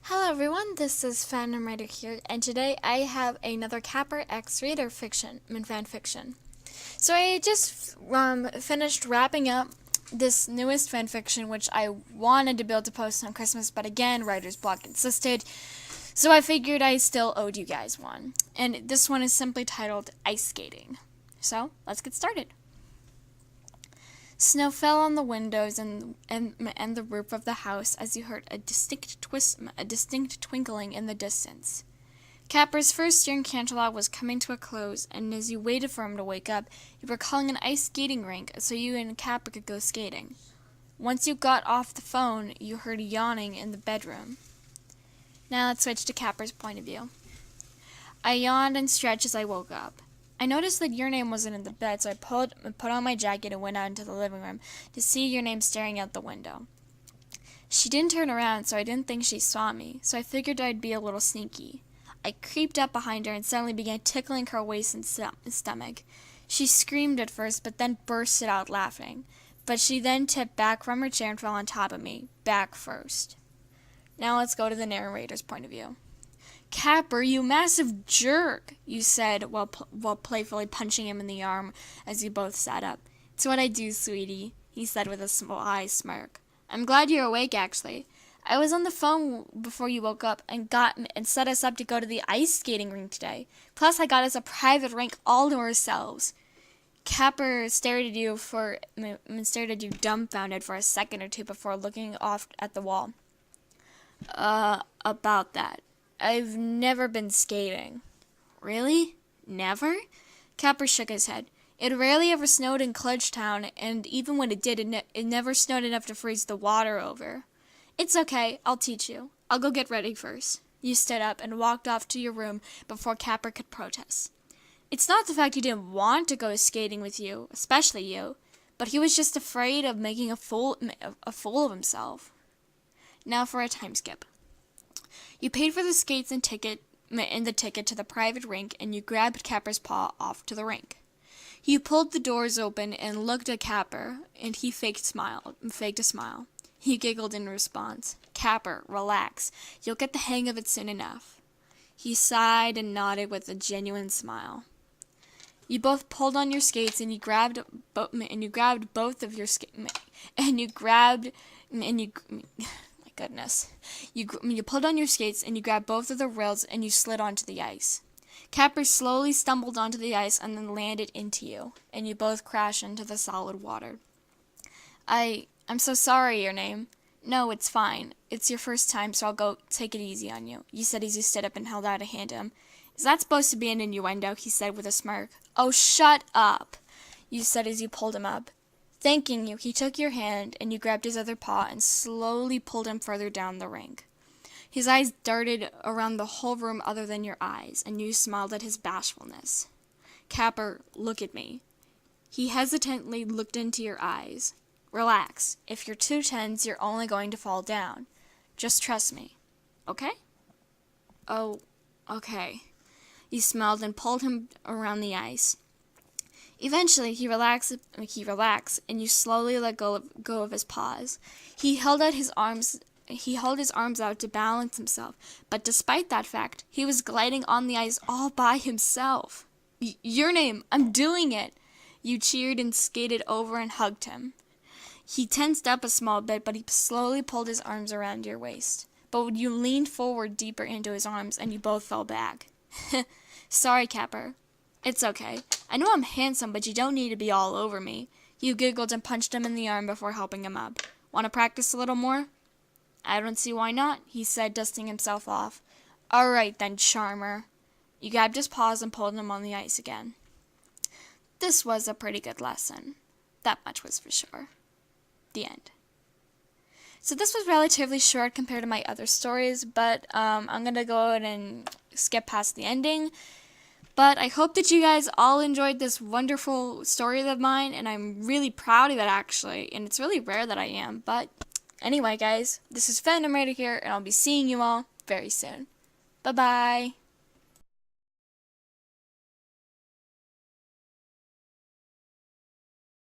Hello everyone, this is Fandom Writer here, and today I have another Capper X Reader fan fiction. So I just finished wrapping up this newest fan fiction, which I wanted to be able to post on Christmas, but again, writer's block insisted, so I figured I still owed you guys one. And this one is simply titled Ice Skating. So, let's get started. Snow fell on the windows and the roof of the house as you heard a distinct twinkling in the distance. Capper's first year in Canterlot was coming to a close, and as you waited for him to wake up, you were calling an ice skating rink so you and Capper could go skating. Once you got off the phone, you heard yawning in the bedroom. Now let's switch to Capper's point of view. I yawned and stretched as I woke up. I noticed that your name wasn't in the bed, so I put on my jacket and went out into the living room to see your name staring out the window. She didn't turn around, so I didn't think she saw me, so I figured I'd be a little sneaky. I creeped up behind her and suddenly began tickling her waist and stomach. She screamed at first, but then bursted out laughing. But she then tipped back from her chair and fell on top of me, back first. Now let's go to the narrator's point of view. "Capper, you massive jerk," you said while playfully punching him in the arm as you both sat up. "It's what I do, sweetie," he said with a sly smirk. "I'm glad you're awake, actually. I was on the phone before you woke up and set us up to go to the ice skating rink today. Plus, I got us a private rink all to ourselves." Capper stared at you dumbfounded for a second or two before looking off at the wall. About that. I've never been skating." "Really? Never?" Capper shook his head. "It rarely ever snowed in Cludgetown, and even when it did, it never snowed enough to freeze the water over." "It's okay, I'll teach you. I'll go get ready first." You stood up and walked off to your room before Capper could protest. It's not the fact he didn't want to go skating with you, especially you, but he was just afraid of making a fool of himself. Now for a time skip. You paid for the skates and the ticket to the private rink, and you grabbed Capper's paw off to the rink. You pulled the doors open and looked at Capper, and he faked a smile. He giggled in response. "Capper, relax. You'll get the hang of it soon enough." He sighed and nodded with a genuine smile. You both pulled on your skates, and you grabbed both of your goodness. You pulled on your skates and you grabbed both of the rails and you slid onto the ice. Capper slowly stumbled onto the ice and then landed into you, and you both crashed into the solid water. I'm so sorry, your name." "No, it's fine. It's your first time, so I'll go take it easy on you," you said as you stood up and held out a hand to him. "Is that supposed to be an innuendo?" he said with a smirk. "Oh, shut up," you said as you pulled him up. Thanking you, he took your hand, and you grabbed his other paw and slowly pulled him further down the rink. His eyes darted around the whole room other than your eyes, and you smiled at his bashfulness. "Capper, look at me." He hesitantly looked into your eyes. "Relax. If you're too tense, you're only going to fall down. Just trust me. Okay?" "Oh, okay." You smiled and pulled him around the ice. Eventually, he relaxed, and you slowly let go of his paws. He held his arms out to balance himself, but despite that fact, he was gliding on the ice all by himself. "Your name! I'm doing it!" You cheered and skated over and hugged him. He tensed up a small bit, but he slowly pulled his arms around your waist. But you leaned forward deeper into his arms, and you both fell back. "Sorry, Capper." "It's okay. I know I'm handsome, but you don't need to be all over me." You giggled and punched him in the arm before helping him up. "Want to practice a little more?" "I don't see why not," he said, dusting himself off. "All right, then, charmer." You grabbed his paws and pulled him on the ice again. This was a pretty good lesson. That much was for sure. The end. So this was relatively short compared to my other stories, but I'm going to go ahead and skip past the ending. But I hope that you guys all enjoyed this wonderful story of mine, and I'm really proud of it, actually, and it's really rare that I am. But anyway, guys, this is Fandom Writer here, and I'll be seeing you all very soon. Bye-bye.